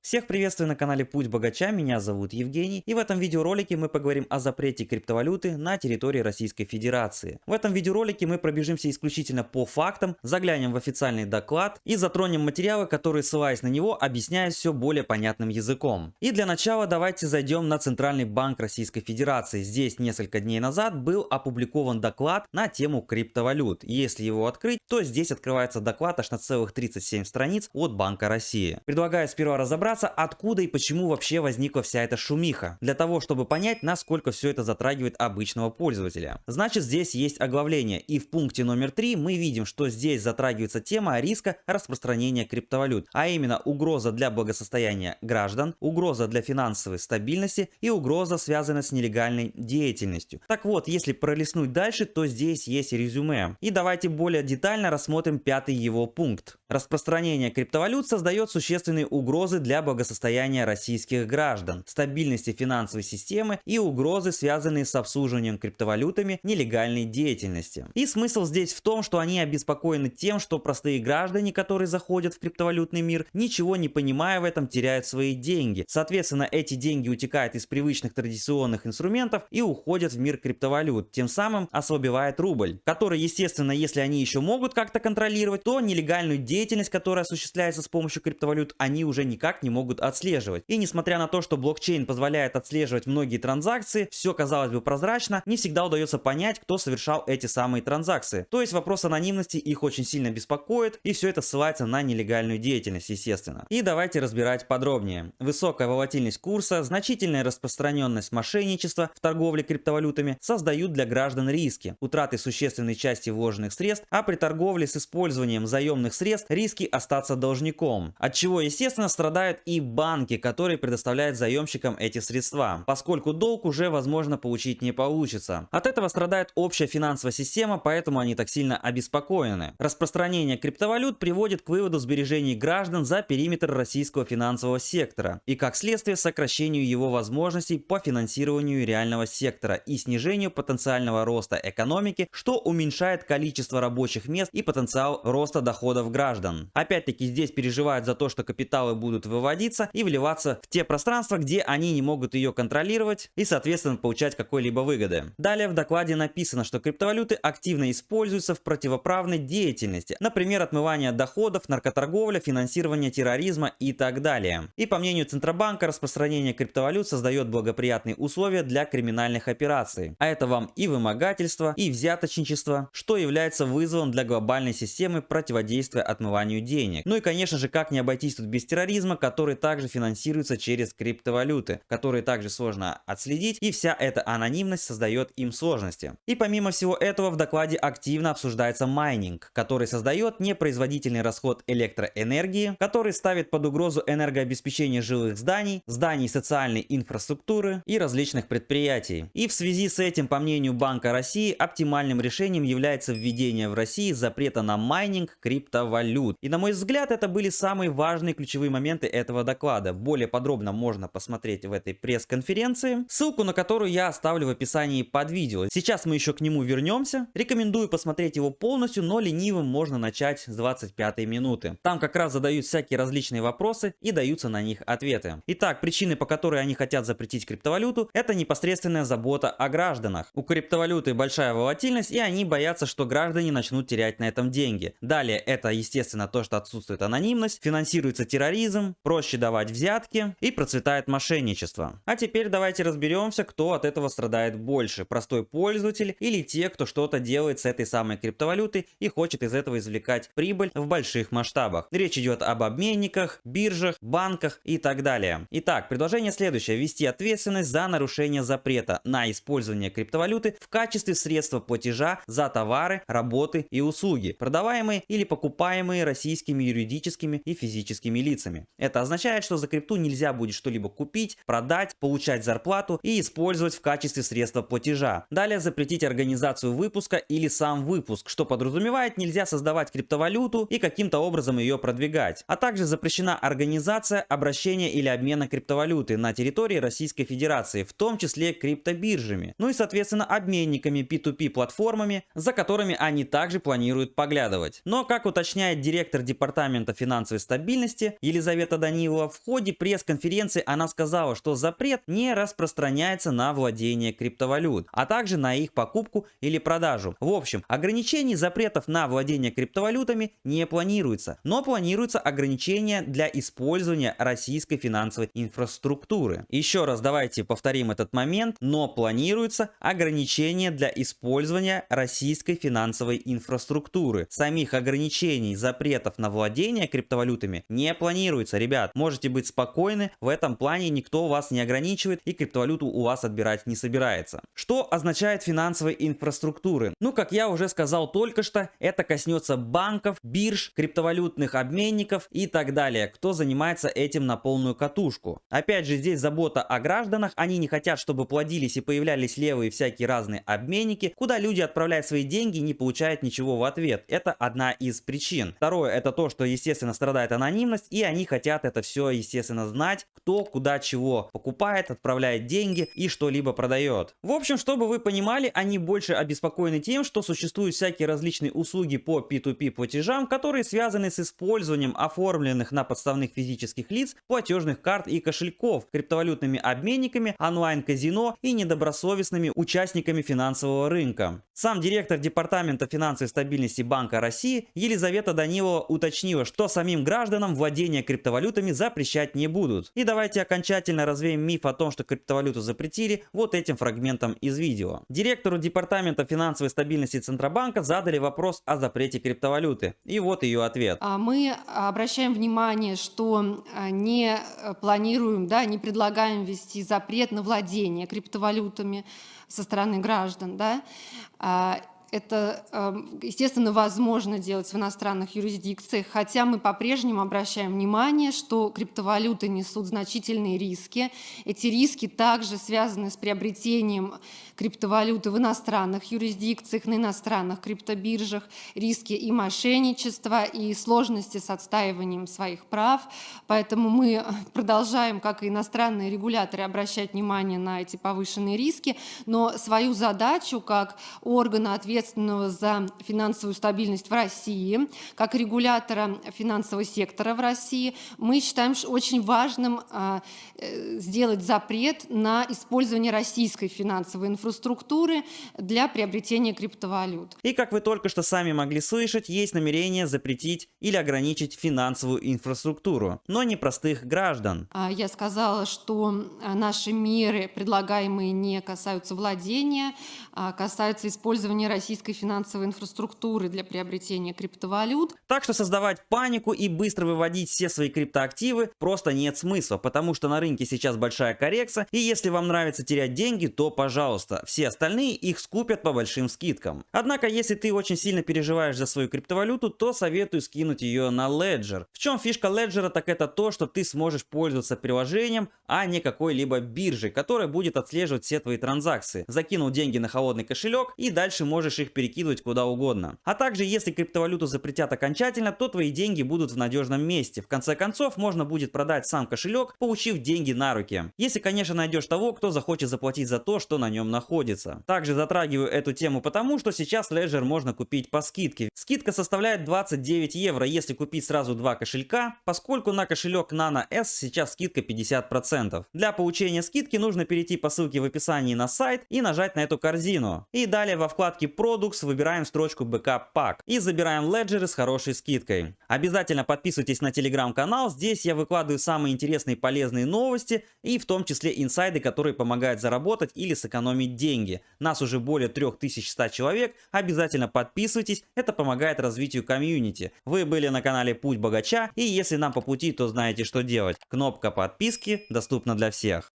Всех приветствую на канале Путь Богача, меня зовут Евгений, и в этом видеоролике мы поговорим о запрете криптовалюты на территории Российской Федерации. В этом видеоролике мы пробежимся исключительно по фактам, заглянем в официальный доклад и затронем материалы, которые, ссылаясь на него, объясняют все более понятным языком. И для начала давайте зайдем на Центральный банк Российской Федерации. Здесь несколько дней назад был опубликован доклад на тему криптовалют. Если его открыть, то здесь открывается доклад аж на целых 37 страниц от Банка России. Предлагаю сперва разобраться, откуда и почему вообще возникла вся эта шумиха, для того, чтобы понять, насколько все это затрагивает обычного пользователя. Значит, здесь есть оглавление, и в пункте номер 3 мы видим, что здесь затрагивается тема риска распространения криптовалют, а именно угроза для благосостояния граждан, угроза для финансовой стабильности и угроза, связанная с нелегальной деятельностью. Так вот, если пролистнуть дальше, то здесь есть резюме. И давайте более детально рассмотрим пятый его пункт. Распространение криптовалют создает существенные угрозы для благосостояния российских граждан, стабильности финансовой системы и угрозы, связанные с обслуживанием криптовалютами нелегальной деятельности. И смысл здесь в том, что они обеспокоены тем, что простые граждане, которые заходят в криптовалютный мир, ничего не понимая в этом, теряют свои деньги. Соответственно, эти деньги утекают из привычных традиционных инструментов и уходят в мир криптовалют, тем самым ослабевает рубль, который, естественно, если они еще могут как-то контролировать, то нелегальную деятельность, которая осуществляется с помощью криптовалют, они уже никак не могут отслеживать. И несмотря на то, что блокчейн позволяет отслеживать многие транзакции, все, казалось бы, прозрачно, не всегда удается понять, кто совершал эти самые транзакции. То есть вопрос анонимности их очень сильно беспокоит, и все это ссылается на нелегальную деятельность, естественно. И давайте разбирать подробнее. Высокая волатильность курса, значительная распространенность мошенничества в торговле криптовалютами создают для граждан риски утраты существенной части вложенных средств, а при торговле с использованием заемных средств риски остаться должником, от чего, естественно, страдают и банки, которые предоставляют заемщикам эти средства, поскольку долг уже, возможно, получить не получится. От этого страдает общая финансовая система, поэтому они так сильно обеспокоены. Распространение криптовалют приводит к выводу сбережений граждан за периметр российского финансового сектора и, как следствие, сокращению его возможностей по финансированию реального сектора и снижению потенциального роста экономики, что уменьшает количество рабочих мест и потенциал роста доходов граждан. Опять-таки здесь переживают за то, что капиталы будут выводиться и вливаться в те пространства, где они не могут ее контролировать и, соответственно, получать какой-либо выгоды. Далее в докладе написано, что криптовалюты активно используются в противоправной деятельности, например, отмывание доходов, наркоторговля, финансирование терроризма и так далее. И по мнению Центробанка, распространение криптовалют создает благоприятные условия для криминальных операций. А это вам и вымогательство, и взяточничество, что является вызовом для глобальной системы противодействия отмыванию денег. Ну и, конечно же, как не обойтись тут без терроризма, который также финансируется через криптовалюты, которые также сложно отследить, и вся эта анонимность создает им сложности. И помимо всего этого в докладе активно обсуждается майнинг, который создает непроизводительный расход электроэнергии, который ставит под угрозу энергообеспечение жилых зданий, зданий социальной инфраструктуры и различных предприятий. И в связи с этим, по мнению Банка России, оптимальным решением является введение в России запрета на майнинг криптовалют. И на мой взгляд, это были самые важные ключевые моменты этого доклада. Более подробно можно посмотреть в этой пресс-конференции, ссылку на которую я оставлю в описании под видео. Сейчас мы еще к нему вернемся. Рекомендую посмотреть его полностью, но ленивым можно начать с 25 минуты. Там как раз задают всякие различные вопросы и даются на них ответы. Итак, причины, по которой они хотят запретить криптовалюту, это непосредственная забота о гражданах. У криптовалюты большая волатильность, и они боятся, что граждане начнут терять на этом деньги. Далее, это, естественно, то, что отсутствует анонимность, финансируется терроризм, проще давать взятки и процветает мошенничество. А теперь давайте разберемся, кто от этого страдает больше: простой пользователь или те, кто что-то делает с этой самой криптовалютой и хочет из этого извлекать прибыль в больших масштабах. Речь идет об обменниках, биржах, банках и так далее. Итак, предложение следующее: ввести ответственность за нарушение запрета на использование криптовалюты в качестве средства платежа за товары, работы и услуги, продаваемые или покупаемые российскими юридическими и физическими лицами. Это означает, что за крипту нельзя будет что-либо купить, продать, получать зарплату и использовать в качестве средства платежа. Далее запретить организацию выпуска или сам выпуск, что подразумевает, нельзя создавать криптовалюту и каким-то образом ее продвигать. А также запрещена организация обращения или обмена криптовалюты на территории Российской Федерации, в том числе криптобиржами. Ну и, соответственно, обменниками, P2P платформами, за которыми они также планируют поглядывать. Но, как уточняет директор Департамента финансовой стабильности Елизавета Данилова, Данилова в ходе пресс-конференции она сказала, что запрет не распространяется на владение криптовалют, а также на их покупку или продажу. В общем, ограничений запретов на владение криптовалютами не планируется, но планируется ограничение для использования российской финансовой инфраструктуры. Еще раз давайте повторим этот момент, но планируется ограничение для использования российской финансовой инфраструктуры. Самих ограничений, запретов на владение криптовалютами не планируется, ребят. Можете быть спокойны, в этом плане никто вас не ограничивает и криптовалюту у вас отбирать не собирается. Что означает финансовой инфраструктуры? Ну, как я уже сказал только что, это коснется банков, бирж, криптовалютных обменников и так далее, кто занимается этим на полную катушку. Опять же, здесь забота о гражданах, они не хотят, чтобы плодились и появлялись левые всякие разные обменники, куда люди отправляют свои деньги и не получают ничего в ответ. Это одна из причин. Второе, это то, что, естественно, страдает анонимность, и они хотят это все, естественно, знать, кто куда чего покупает, отправляет деньги и что-либо продает. В общем, чтобы вы понимали, они больше обеспокоены тем, что существуют всякие различные услуги по P2P платежам, которые связаны с использованием оформленных на подставных физических лиц платежных карт и кошельков, криптовалютными обменниками, онлайн-казино и недобросовестными участниками финансового рынка. Сам директор Департамента финансовой стабильности Банка России Елизавета Данилова уточнила, что самим гражданам владение криптовалютами запрещать не будут. И давайте окончательно развеем миф о том, что криптовалюту запретили, вот этим фрагментом из видео. Директору Департамента финансовой стабильности Центробанка задали вопрос о запрете криптовалюты. И вот ее ответ. Мы обращаем внимание, что не планируем, да, не предлагаем ввести запрет на владение криптовалютами со стороны граждан, да. Это, естественно, возможно делать в иностранных юрисдикциях, хотя мы по-прежнему обращаем внимание, что криптовалюты несут значительные риски. Эти риски также связаны с приобретением криптовалюты в иностранных юрисдикциях, на иностранных криптобиржах, риски и мошенничества, и сложности с отстаиванием своих прав. Поэтому мы продолжаем, как и иностранные регуляторы, обращать внимание на эти повышенные риски, но свою задачу как органа, ответственного за финансовую стабильность в России, как регулятора финансового сектора в России, мы считаем очень важным сделать запрет на использование российской финансовой инфраструктуры для приобретения криптовалют. И как вы только что сами могли слышать, есть намерение запретить или ограничить финансовую инфраструктуру, но не простых граждан. Я сказала, что наши меры, предлагаемые, не касаются владения, а касаются использования российской финансовой инфраструктуры для приобретения криптовалют. Так что создавать панику и быстро выводить все свои криптоактивы просто нет смысла, потому что на рынке сейчас большая коррекция, и если вам нравится терять деньги, то пожалуйста, все остальные их скупят по большим скидкам. Однако, если ты очень сильно переживаешь за свою криптовалюту, то советую скинуть ее на Ledger. В чем фишка Ledger? Так это то, что ты сможешь пользоваться приложением, а не какой-либо биржей, которая будет отслеживать все твои транзакции. Закинул деньги на холодный кошелек и дальше можешь их перекидывать куда угодно. А также, если криптовалюту запретят окончательно, то твои деньги будут в надежном месте. В конце концов, можно будет продать сам кошелек, получив деньги на руки. Если, конечно, найдешь того, кто захочет заплатить за то, что на нем находится. Также затрагиваю эту тему потому, что сейчас Ledger можно купить по скидке. Скидка составляет 29 евро, если купить сразу два кошелька, поскольку на кошелек Nano S сейчас скидка 50%. Для получения скидки нужно перейти по ссылке в описании на сайт и нажать на эту корзину. И далее во вкладке Products выбираем строчку Backup Pack и забираем Ledger с хорошей скидкой. Обязательно подписывайтесь на телеграм-канал, здесь я выкладываю самые интересные и полезные новости и в том числе инсайды, которые помогают заработать или сэкономить деньги. Нас уже более 3100 человек, обязательно подписывайтесь, это помогает развитию комьюнити. Вы были на канале Путь Богача, и если нам по пути, то знаете, что делать. Кнопка подписки доступна для всех.